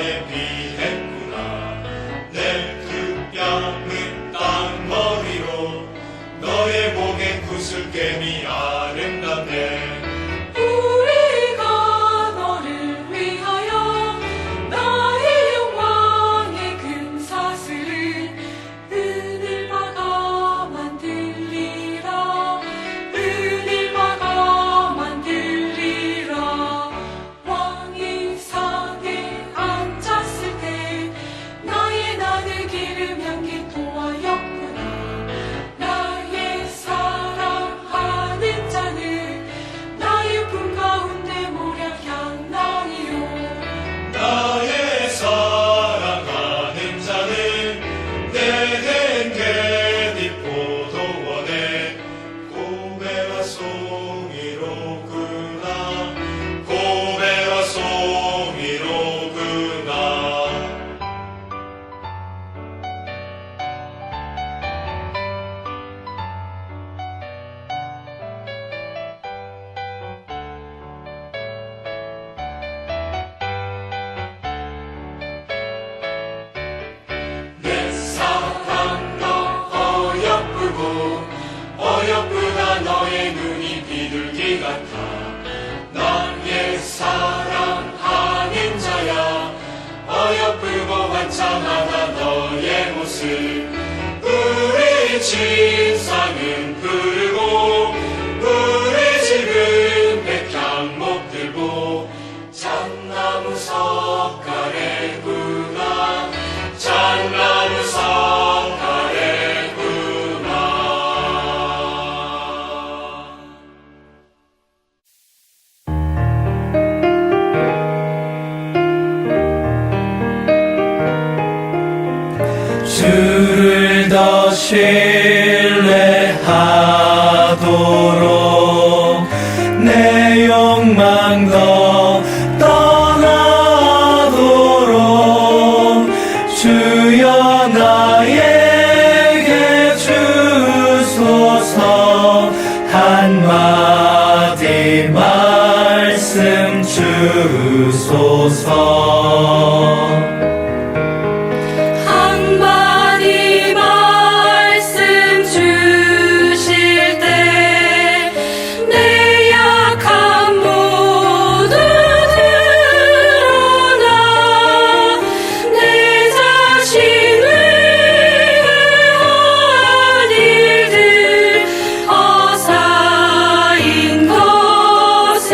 나에 비했구나. 내 그 뺨은 땅머리로 너의 목에 구슬겜이 아름답네. 우리가 너를 위하여 나의 영광의 금사슬 은일바가 만들리라. 은일바가 만들리라. 왕이 상에 앉았을 때 나의 나를 기름 향기 도하였구나. 나의 사랑하는 자는 나의 품 가운데 모략 향나이요. 나의 사랑하는 자는 내겐 깻잎 포도원에 고배와 송이로구나. 고배와 송이로구나. 내 사랑 너 어여쁘고 어여쁘다. 너의 눈이 비둘기 같아. 나의 사랑하는 자야. 어여쁘고 환창하다 너의 모습. 우리 진상은 푸르고 우리 집은 백향목 들고 잣나무 석가래구나. 잣나무 석가래구나. 주를 더 신뢰하도록 내 욕망 더 떠나도록 주여 나에게 주소서. 한마디 말씀 주소서. 한마디 말씀 주실 때 내 약함 모두 드러나. 내 자신 위해 한 일들 어사인 것을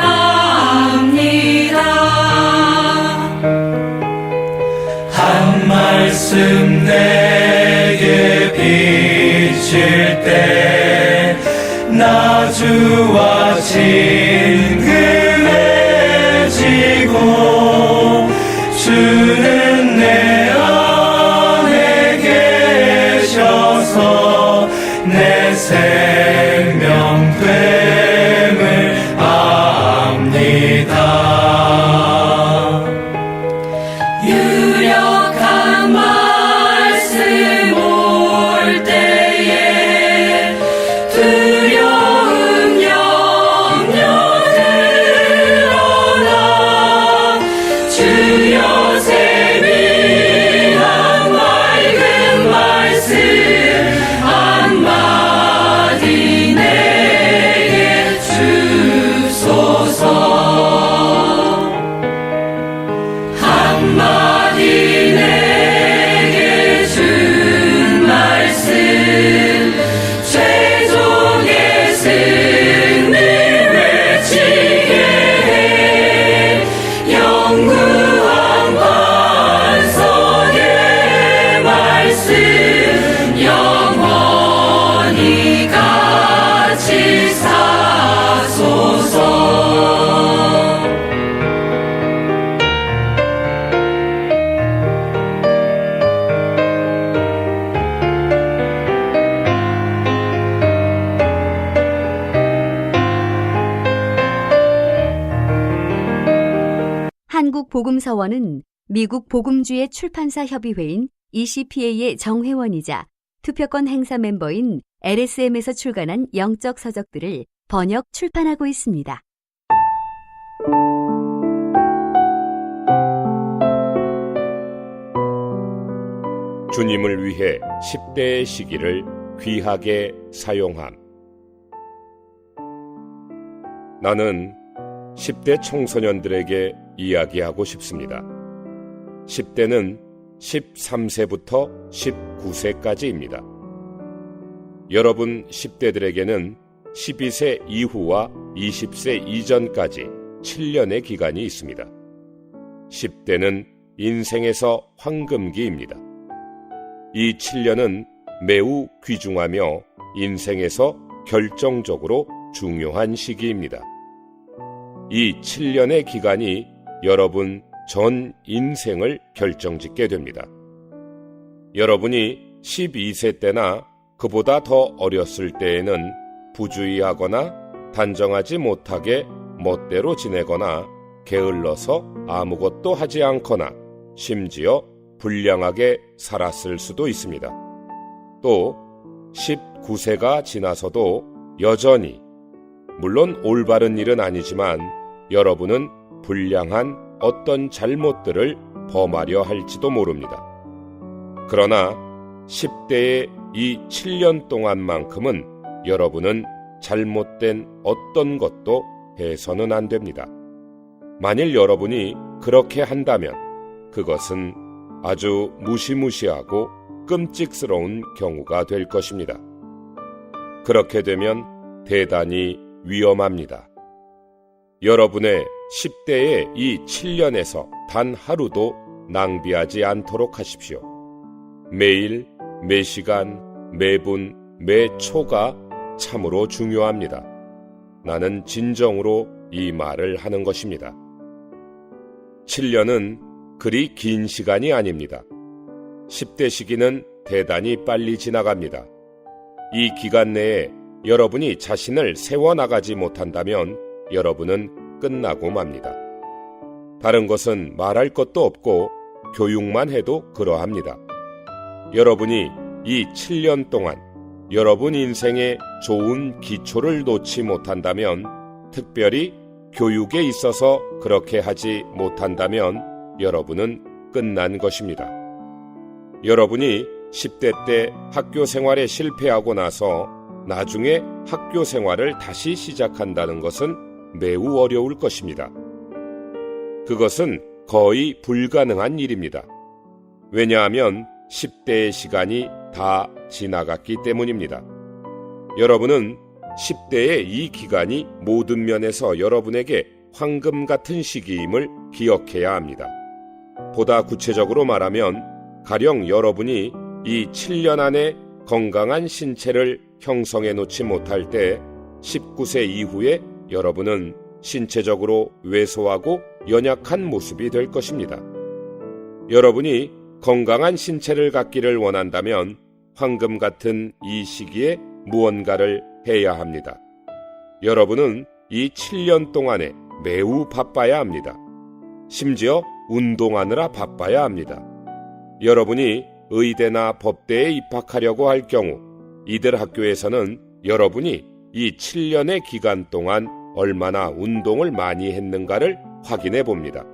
압니다. 한 말씀 내게 비칠 때 나 주와 친근해지고 주는 내 안에 계셔서 내 생명됨을 압니다. 유력한 말씀 올 때에 두려움 염려 드러나. 주여 세밀한 맑은 말씀 한마디 내게 주소서. 한마디 내게 준 말씀 최종의 승리 외치게 해. 영구한 반석의 말씀 영원히 같이 사소서. 한국복음서원은 미국 복음주의 출판사 협의회인 ECPA의 정회원이자 투표권 행사 멤버인 LSM에서 출간한 영적 서적들을 번역 출판하고 있습니다. 주님을 위해 10대의 시기를 귀하게 사용함. 나는 10대 청소년들에게 이야기하고 싶습니다. 10대는 13세부터 19세까지입니다. 여러분 10대들에게는 12세 이후와 20세 이전까지 7년의 기간이 있습니다. 10대는 인생에서 황금기입니다. 이 7년은 매우 귀중하며 인생에서 결정적으로 중요한 시기입니다. 이 7년의 기간이 여러분 전 인생을 결정짓게 됩니다. 여러분이 12세 때나 그보다 더 어렸을 때에는 부주의하거나 단정하지 못하게 멋대로 지내거나 게을러서 아무것도 하지 않거나 심지어 불량하게 살았을 수도 있습니다. 또 19세가 지나서도 여전히, 물론 올바른 일은 아니지만 여러분은 불량한 어떤 잘못들을 범하려 할지도 모릅니다. 그러나 10대의 이 7년 동안만큼은 여러분은 잘못된 어떤 것도 해서는 안 됩니다. 만일 여러분이 그렇게 한다면 그것은 아주 무시무시하고 끔찍스러운 경우가 될 것입니다. 그렇게 되면 대단히 위험합니다. 여러분의 10대의 이 7년에서 단 하루도 낭비하지 않도록 하십시오. 매일, 매시간, 매분, 매초가 참으로 중요합니다. 나는 진정으로 이 말을 하는 것입니다. 7년은 그리 긴 시간이 아닙니다. 10대 시기는 대단히 빨리 지나갑니다. 이 기간 내에 여러분이 자신을 세워나가지 못한다면 여러분은 끝나고 맙니다. 다른 것은 말할 것도 없고 교육만 해도 그러합니다. 여러분이 이 7년 동안 여러분 인생의 좋은 기초를 놓지 못한다면, 특별히 교육에 있어서 그렇게 하지 못한다면 여러분은 끝난 것입니다. 여러분이 10대 때 학교 생활에 실패하고 나서 나중에 학교 생활을 다시 시작한다는 것은 매우 어려울 것입니다. 그것은 거의 불가능한 일입니다. 왜냐하면 10대의 시간이 다 지나갔기 때문입니다. 여러분은 10대의 이 기간이 모든 면에서 여러분에게 황금 같은 시기임을 기억해야 합니다. 보다 구체적으로 말하면 가령 여러분이 이 7년 안에 건강한 신체를 형성해 놓지 못할 때 19세 이후에 여러분은 신체적으로 왜소하고 연약한 모습이 될 것입니다. 여러분이 건강한 신체를 갖기를 원한다면 황금 같은 이 시기에 무언가를 해야 합니다. 여러분은 이 7년 동안에 매우 바빠야 합니다. 심지어 운동하느라 바빠야 합니다. 여러분이 의대나 법대에 입학하려고 할 경우 이들 학교에서는 여러분이 이 7년의 기간 동안 얼마나 운동을 많이 했는가를 확인해 봅니다.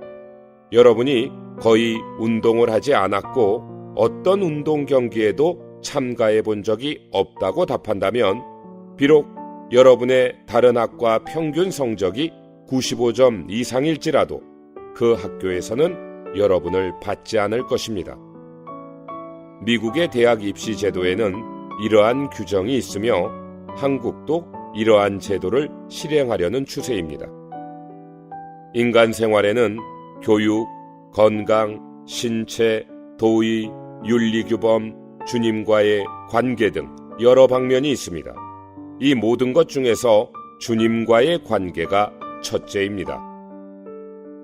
여러분이 거의 운동을 하지 않았고 어떤 운동 경기에도 참가해 본 적이 없다고 답한다면, 비록 여러분의 다른 학과 평균 성적이 95점 이상일지라도 그 학교에서는 여러분을 받지 않을 것입니다. 미국의 대학 입시 제도에는 이러한 규정이 있으며 한국도 이러한 제도를 실행하려는 추세입니다. 인간 생활에는 교육, 건강, 신체, 도의, 윤리규범, 주님과의 관계 등 여러 방면이 있습니다. 이 모든 것 중에서 주님과의 관계가 첫째입니다.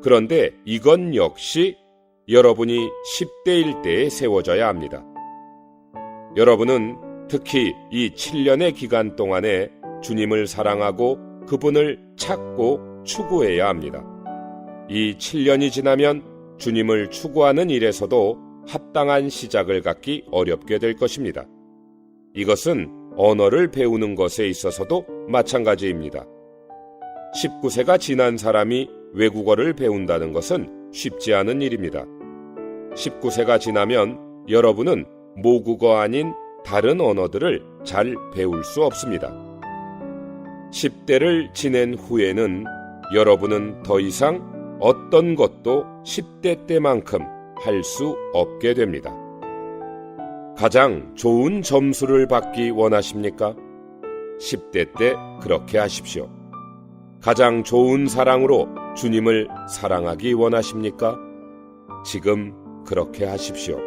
그런데 이건 역시 여러분이 10대일 때에 세워져야 합니다. 여러분은 특히 이 7년의 기간 동안에 주님을 사랑하고 그분을 찾고 추구해야 합니다. 이 7년이 지나면 주님을 추구하는 일에서도 합당한 시작을 갖기 어렵게 될 것입니다. 이것은 언어를 배우는 것에 있어서도 마찬가지입니다. 19세가 지난 사람이 외국어를 배운다는 것은 쉽지 않은 일입니다. 19세가 지나면 여러분은 모국어 아닌 다른 언어들을 잘 배울 수 없습니다. 10대를 지낸 후에는 여러분은 더 이상 어떤 것도 10대 때만큼 할 수 없게 됩니다. 가장 좋은 점수를 받기 원하십니까? 10대 때 그렇게 하십시오. 가장 좋은 사랑으로 주님을 사랑하기 원하십니까? 지금 그렇게 하십시오.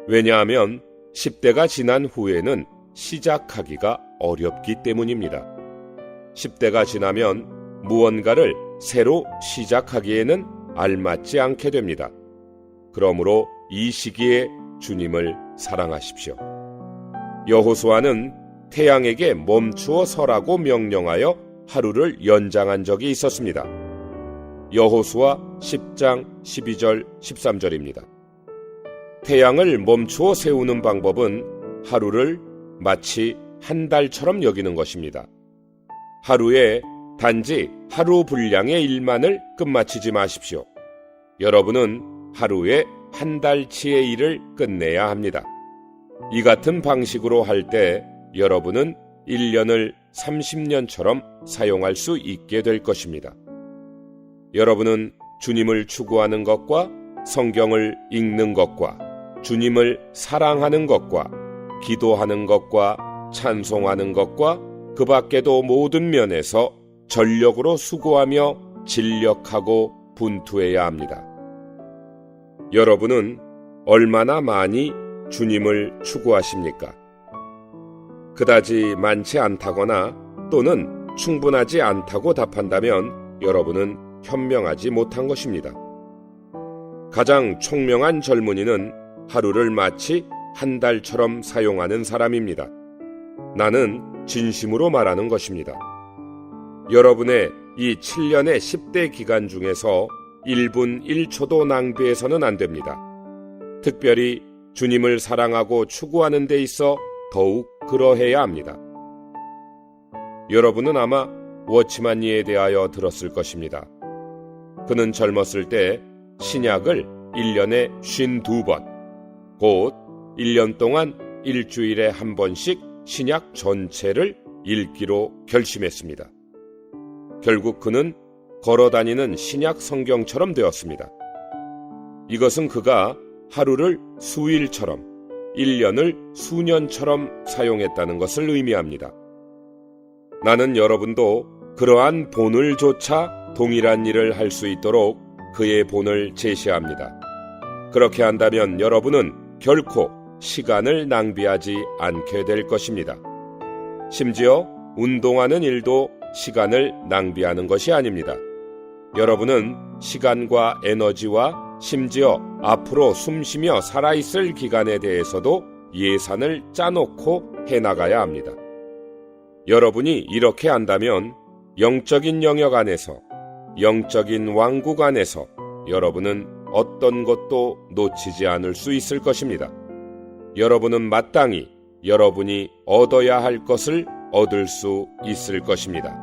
왜냐하면 10대가 지난 후에는 시작하기가 어렵기 때문입니다. 10대가 지나면 무언가를 새로 시작하기에는 알맞지 않게 됩니다. 그러므로 이 시기에 주님을 사랑하십시오. 여호수아는 태양에게 멈추어 서라고 명령하여 하루를 연장한 적이 있었습니다. 여호수아 10장 12절 13절입니다. 태양을 멈추어 세우는 방법은 하루를 마치 한 달처럼 여기는 것입니다. 하루에 단지 하루 분량의 일만을 끝마치지 마십시오. 여러분은 하루에 한 달치의 일을 끝내야 합니다. 이 같은 방식으로 할 때 여러분은 1년을 30년처럼 사용할 수 있게 될 것입니다. 여러분은 주님을 추구하는 것과 성경을 읽는 것과 주님을 사랑하는 것과 기도하는 것과 찬송하는 것과 그 밖에도 모든 면에서 전력으로 수고하며 진력하고 분투해야 합니다. 여러분은 얼마나 많이 주님을 추구하십니까? 그다지 많지 않다거나 또는 충분하지 않다고 답한다면 여러분은 현명하지 못한 것입니다. 가장 총명한 젊은이는 하루를 마치 한 달처럼 사용하는 사람입니다. 나는 진심으로 말하는 것입니다. 여러분의 이 7년의 10대 기간 중에서 1분 1초도 낭비해서는 안 됩니다. 특별히 주님을 사랑하고 추구하는 데 있어 더욱 그러해야 합니다. 여러분은 아마 워치만니에 대하여 들었을 것입니다. 그는 젊었을 때 신약을 1년에 52번, 곧 1년 동안 일주일에 한 번씩 신약 전체를 읽기로 결심했습니다. 결국 그는 걸어다니는 신약 성경처럼 되었습니다. 이것은 그가 하루를 수일처럼 1년을 수년처럼 사용했다는 것을 의미합니다. 나는 여러분도 그러한 본을 조차 동일한 일을 할 수 있도록 그의 본을 제시합니다. 그렇게 한다면 여러분은 결코 시간을 낭비하지 않게 될 것입니다. 심지어 운동하는 일도 시간을 낭비하는 것이 아닙니다. 여러분은 시간과 에너지와 심지어 앞으로 숨쉬며 살아있을 기간에 대해서도 예산을 짜놓고 해나가야 합니다. 여러분이 이렇게 한다면 영적인 영역 안에서, 영적인 왕국 안에서 여러분은 어떤 것도 놓치지 않을 수 있을 것입니다. 여러분은 마땅히 여러분이 얻어야 할 것을 얻을 수 있을 것입니다.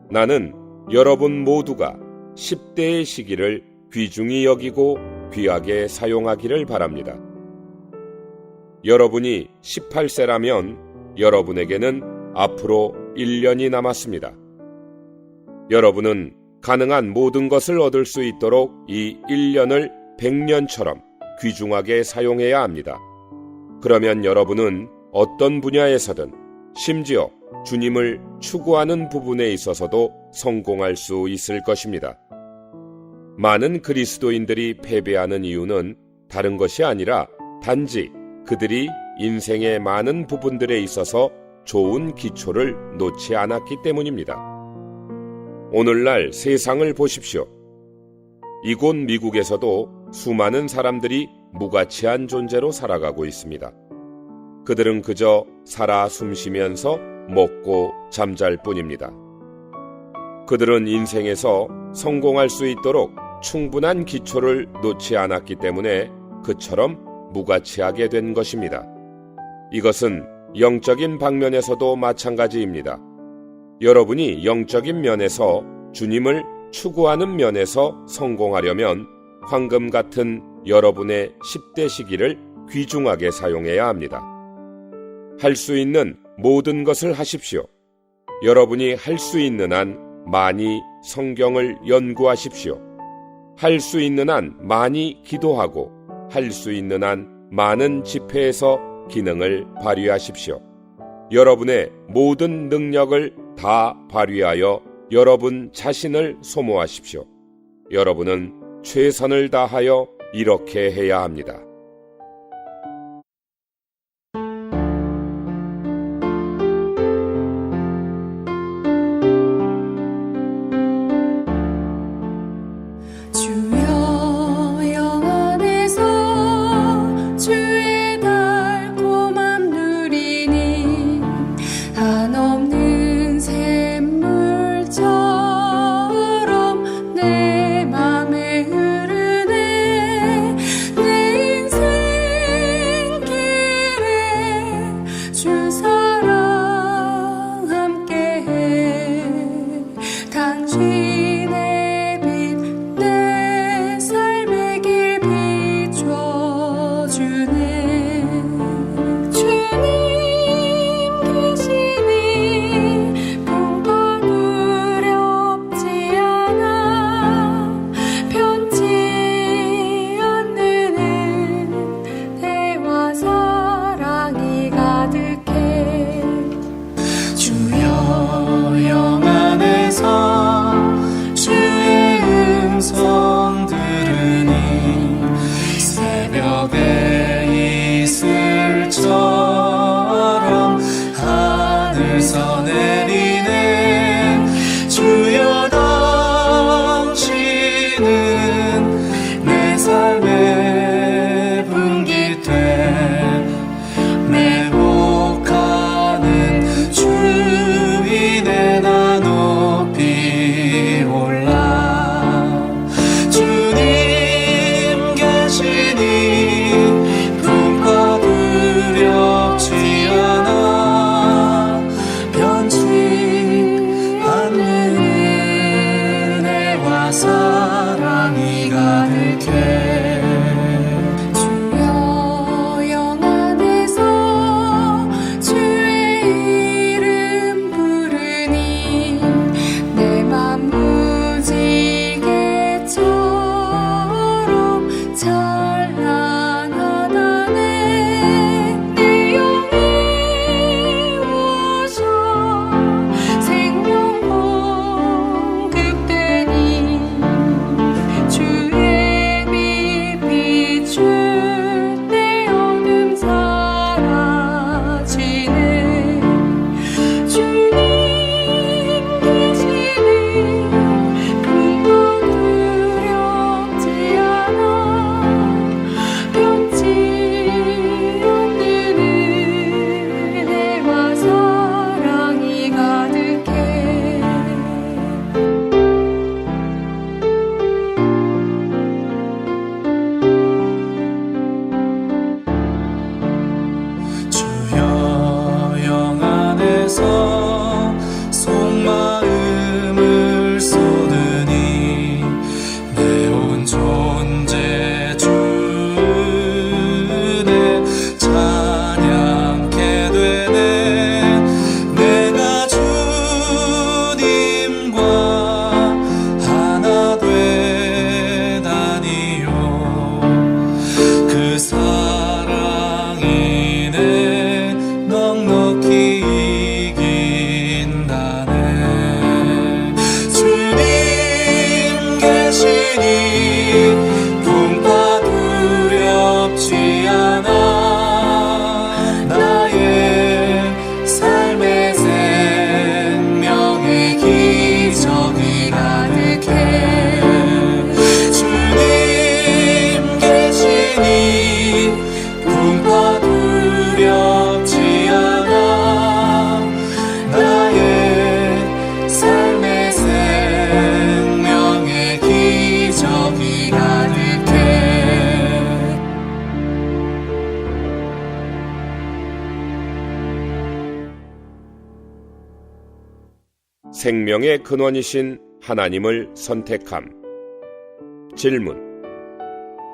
나는 여러분 모두가 10대의 시기를 귀중히 여기고 귀하게 사용하기를 바랍니다. 여러분이 18세라면 여러분에게는 앞으로 1년이 남았습니다. 여러분은 가능한 모든 것을 얻을 수 있도록 이 1년을 100년처럼 귀중하게 사용해야 합니다. 그러면 여러분은 어떤 분야에서든 심지어 주님을 추구하는 부분에 있어서도 성공할 수 있을 것입니다. 많은 그리스도인들이 패배하는 이유는 다른 것이 아니라 단지 그들이 인생의 많은 부분들에 있어서 좋은 기초를 놓지 않았기 때문입니다. 오늘날 세상을 보십시오. 이곳 미국에서도 수많은 사람들이 무가치한 존재로 살아가고 있습니다. 그들은 그저 살아 숨쉬면서 먹고 잠잘 뿐입니다. 그들은 인생에서 성공할 수 있도록 충분한 기초를 놓지 않았기 때문에 그처럼 무가치하게 된 것입니다. 이것은 영적인 방면에서도 마찬가지입니다. 여러분이 영적인 면에서 주님을 추구하는 면에서 성공하려면 황금 같은 여러분의 10대 시기를 귀중하게 사용해야 합니다. 할 수 있는 모든 것을 하십시오. 여러분이 할 수 있는 한 많이 성경을 연구하십시오. 할 수 있는 한 많이 기도하고 할 수 있는 한 많은 집회에서 기능을 발휘하십시오. 여러분의 모든 능력을 다 발휘하여 여러분 자신을 소모하십시오. 여러분은 최선을 다하여 이렇게 해야 합니다. 주여 영 안에서 주의 달콤함 누리니 한없는 샘물처럼 내 맘에 흐르네. 내 인생길에 주 사랑 함께해. 당신의 빛 내 삶의 길 비춰주네. 주님 계시니 풍파 두렵지 않아. 변치 않는 은혜와 사랑이 가득해. 주여 영 안에서 주의 음성 들으니 새벽의 이슬처럼 하늘서 내리네. 주여 당신은 내 삶의 분깃돼. 매복하는 주인의 나 높이 올라. 주님 계시니 풍파 두렵지 않아. 변치 않는 은혜와 사랑이 가득해. 주여 영 안에서 주의 이름 부르니 내 맘 무지개처럼 찬란하다네. 내 영이 오셔 생명 공급되니 주의 빛 비출 때 어둠 사라지네. 주님 계시니 풍파 두렵지 않아. 변치 않는 은혜와 사랑이 가득해. 주여 영 안에서 속마음을 쏟으니 내 온 존재 주를 찬양케 되네. 내가 주님과 하나 되다니요. 그 사랑이 내 넉넉히 이긴다네. 주님 계시니 풍파 두렵지 않아. 나의 삶의 생명의 기적이 가득해. 주님 계시니 풍파 두렵지 않아. 나의 삶의 생명의 기적이 가득해. 생명의 근원이신 하나님을 선택함. 질문.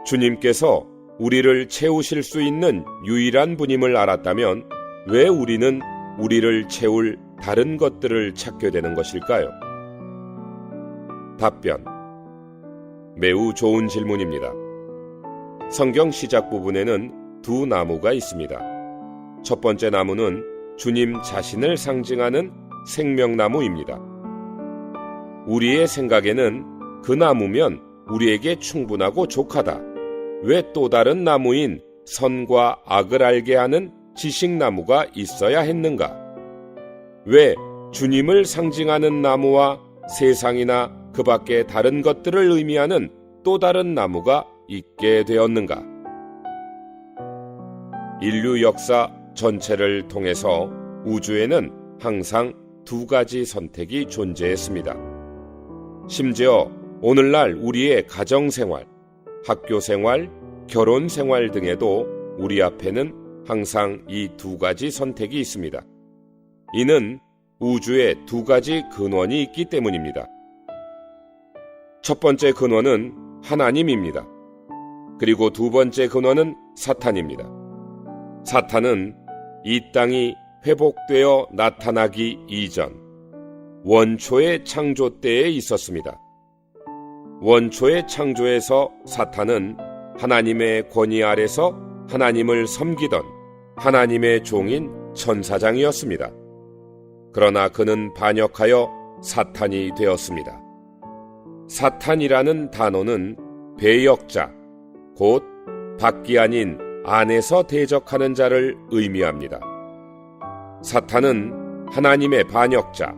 주님께서 우리를 채우실 수 있는 유일한 분임을 알았다면 왜 우리는 우리를 채울 다른 것들을 찾게 되는 것일까요? 답변. 매우 좋은 질문입니다. 성경 시작 부분에는 두 나무가 있습니다. 첫 번째 나무는 주님 자신을 상징하는 생명나무입니다. 우리의 생각에는 그 나무면 우리에게 충분하고 족하다. 왜 또 다른 나무인 선과 악을 알게 하는 지식나무가 있어야 했는가? 왜 주님을 상징하는 나무와 세상이나 그 밖의 다른 것들을 의미하는 또 다른 나무가 있게 되었는가? 인류 역사 전체를 통해서 우주에는 항상 두 가지 선택이 존재했습니다. 심지어 오늘날 우리의 가정생활, 학교생활, 결혼생활 등에도 우리 앞에는 항상 이 두 가지 선택이 있습니다. 이는 우주에 두 가지 근원이 있기 때문입니다. 첫 번째 근원은 하나님입니다. 그리고 두 번째 근원은 사탄입니다. 사탄은 이 땅이 회복되어 나타나기 이전 원초의 창조 때에 있었습니다. 원초의 창조에서 사탄은 하나님의 권위 아래서 하나님을 섬기던 하나님의 종인 천사장이었습니다. 그러나 그는 반역하여 사탄이 되었습니다. 사탄이라는 단어는 배역자, 곧 밖이 아닌 안에서 대적하는 자를 의미합니다. 사탄은 하나님의 반역자,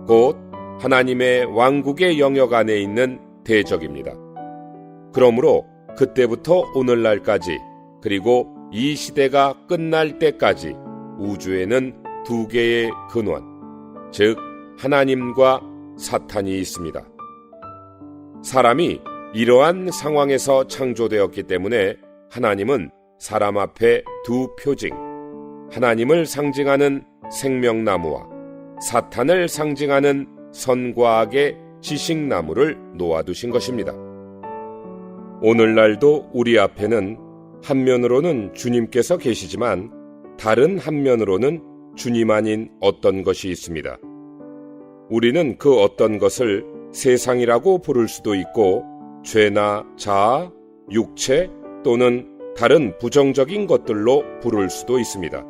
곧 하나님의 왕국의 영역 안에 있는 대적입니다. 그러므로 그때부터 오늘날까지 그리고 이 시대가 끝날 때까지 우주에는 두 개의 근원, 즉 하나님과 사탄이 있습니다. 사람이 이러한 상황에서 창조되었기 때문에 하나님은 사람 앞에 두 표징, 하나님을 상징하는 생명나무와 사탄을 상징하는 선과 악의 지식나무를 놓아두신 것입니다. 오늘날도 우리 앞에는 한면으로는 주님께서 계시지만 다른 한면으로는 주님 아닌 어떤 것이 있습니다. 우리는 그 어떤 것을 세상이라고 부를 수도 있고 죄나 자아, 육체 또는 다른 부정적인 것들로 부를 수도 있습니다.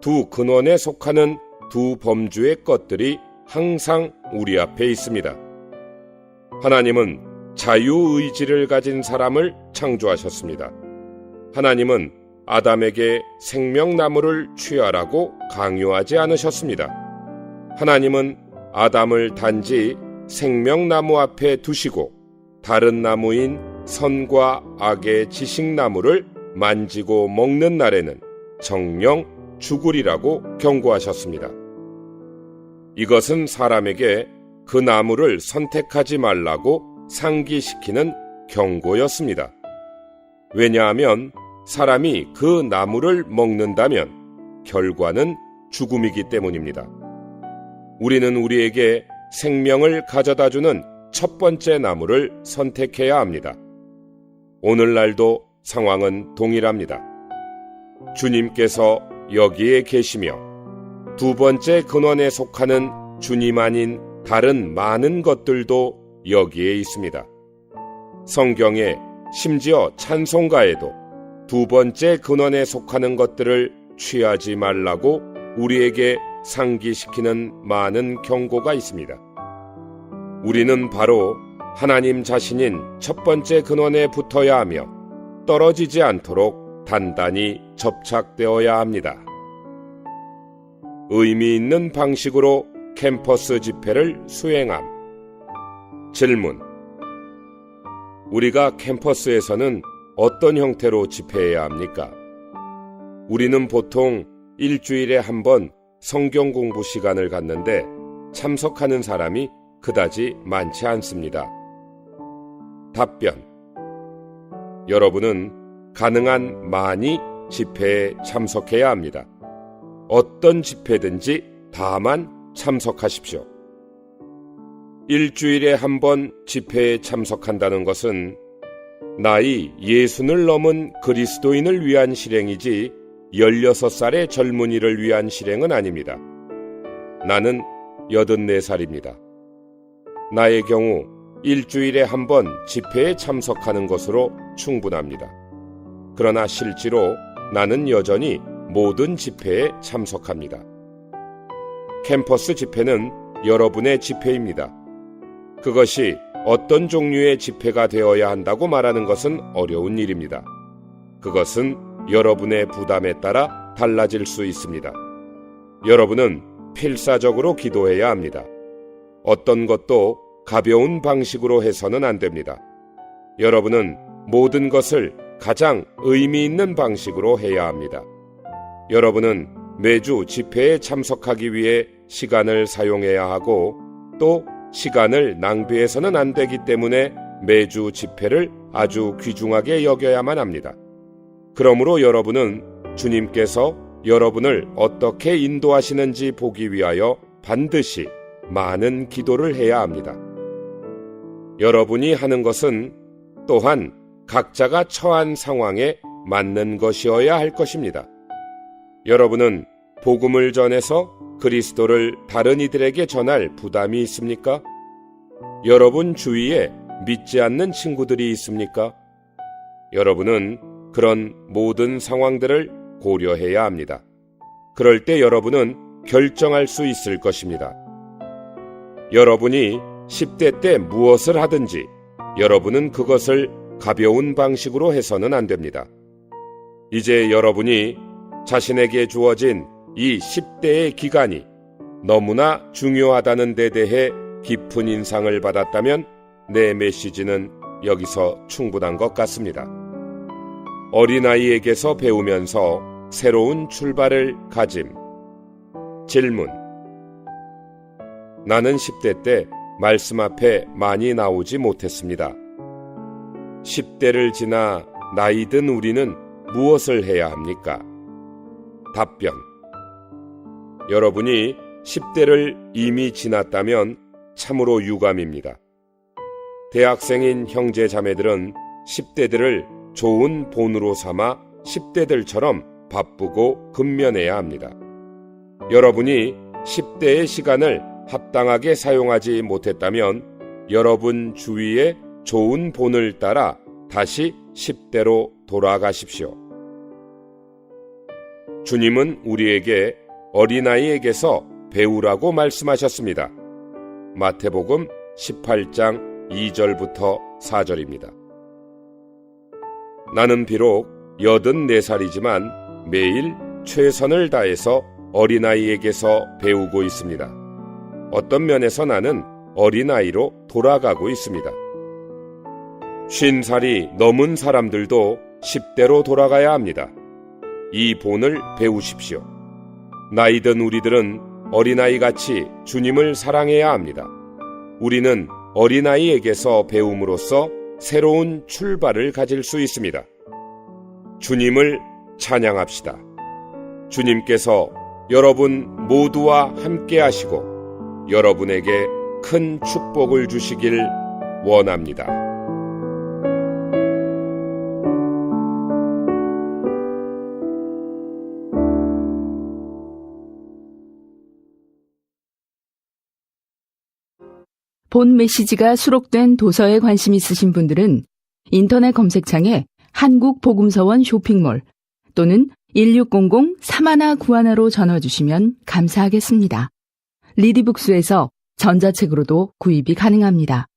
두 근원에 속하는 두 범주의 것들이 항상 우리 앞에 있습니다. 하나님은 자유의지를 가진 사람을 창조하셨습니다. 하나님은 아담에게 생명나무를 취하라고 강요하지 않으셨습니다. 하나님은 아담을 단지 생명나무 앞에 두시고 다른 나무인 선과 악의 지식나무를 만지고 먹는 날에는 정령 죽으리라고 경고하셨습니다. 이것은 사람에게 그 나무를 선택하지 말라고 상기시키는 경고였습니다. 왜냐하면 사람이 그 나무를 먹는다면 결과는 죽음이기 때문입니다. 우리는 우리에게 생명을 가져다주는 첫 번째 나무를 선택해야 합니다. 오늘날도 상황은 동일합니다. 주님께서 여기에 계시며 두 번째 근원에 속하는 주님 아닌 다른 많은 것들도 여기에 있습니다. 성경에 심지어 찬송가에도 두 번째 근원에 속하는 것들을 취하지 말라고 우리에게 상기시키는 많은 경고가 있습니다. 우리는 바로 하나님 자신인 첫 번째 근원에 붙어야 하며 떨어지지 않도록 단단히 접착되어야 합니다. 의미 있는 방식으로 캠퍼스 집회를 수행함. 질문. 우리가 캠퍼스에서는 어떤 형태로 집회해야 합니까? 우리는 보통 일주일에 한 번 성경 공부 시간을 갖는데 참석하는 사람이 그다지 많지 않습니다. 답변. 여러분은 가능한 많이 집회에 참석해야 합니다. 어떤 집회든지 다만 참석하십시오. 일주일에 한 번 집회에 참석한다는 것은 나이 60을 넘은 그리스도인을 위한 실행이지 16살의 젊은이를 위한 실행은 아닙니다. 나는 84살입니다. 나의 경우 일주일에 한 번 집회에 참석하는 것으로 충분합니다. 그러나 실제로 나는 여전히 모든 집회에 참석합니다. 캠퍼스 집회는 여러분의 집회입니다. 그것이 어떤 종류의 집회가 되어야 한다고 말하는 것은 어려운 일입니다. 그것은 여러분의 부담에 따라 달라질 수 있습니다. 여러분은 필사적으로 기도해야 합니다. 어떤 것도 가벼운 방식으로 해서는 안 됩니다. 여러분은 모든 것을 가장 의미 있는 방식으로 해야 합니다. 여러분은 매주 집회에 참석하기 위해 시간을 사용해야 하고 또 시간을 낭비해서는 안 되기 때문에 매주 집회를 아주 귀중하게 여겨야만 합니다. 그러므로 여러분은 주님께서 여러분을 어떻게 인도하시는지 보기 위하여 반드시 많은 기도를 해야 합니다. 여러분이 하는 것은 또한 각자가 처한 상황에 맞는 것이어야 할 것입니다. 여러분은 복음을 전해서 그리스도를 다른 이들에게 전할 부담이 있습니까? 여러분 주위에 믿지 않는 친구들이 있습니까? 여러분은 그런 모든 상황들을 고려해야 합니다. 그럴 때 여러분은 결정할 수 있을 것입니다. 여러분이 10대 때 무엇을 하든지 여러분은 그것을 가벼운 방식으로 해서는 안 됩니다. 이제 여러분이 자신에게 주어진 이 10대의 기간이 너무나 중요하다는 데 대해 깊은 인상을 받았다면 내 메시지는 여기서 충분한 것 같습니다. 어린아이에게서 배우면서 새로운 출발을 가짐. 질문. 나는 10대 때 말씀 앞에 많이 나오지 못했습니다. 10대를 지나 나이 든 우리는 무엇을 해야 합니까? 답변. 여러분이 10대를 이미 지났다면 참으로 유감입니다. 대학생인 형제 자매들은 10대들을 좋은 본으로 삼아 10대들처럼 바쁘고 근면해야 합니다. 여러분이 10대의 시간을 합당하게 사용하지 못했다면 여러분 주위에 좋은 본을 따라 다시 10대로 돌아가십시오. 주님은 우리에게 어린아이에게서 배우라고 말씀하셨습니다. 마태복음 18장 2절부터 4절입니다. 나는 비록 84살이지만 매일 최선을 다해서 어린아이에게서 배우고 있습니다. 어떤 면에서 나는 어린아이로 돌아가고 있습니다. 50살이 넘은 사람들도 10대로 돌아가야 합니다. 이 본을 배우십시오. 나이든 우리들은 어린아이같이 주님을 사랑해야 합니다. 우리는 어린아이에게서 배움으로써 새로운 출발을 가질 수 있습니다. 주님을 찬양합시다. 주님께서 여러분 모두와 함께 하시고 여러분에게 큰 축복을 주시길 원합니다. 본 메시지가 수록된 도서에 관심 있으신 분들은 인터넷 검색창에 한국복음서원 쇼핑몰 또는 1600-3191로 전화 주시면 감사하겠습니다. 리디북스에서 전자책으로도 구입이 가능합니다.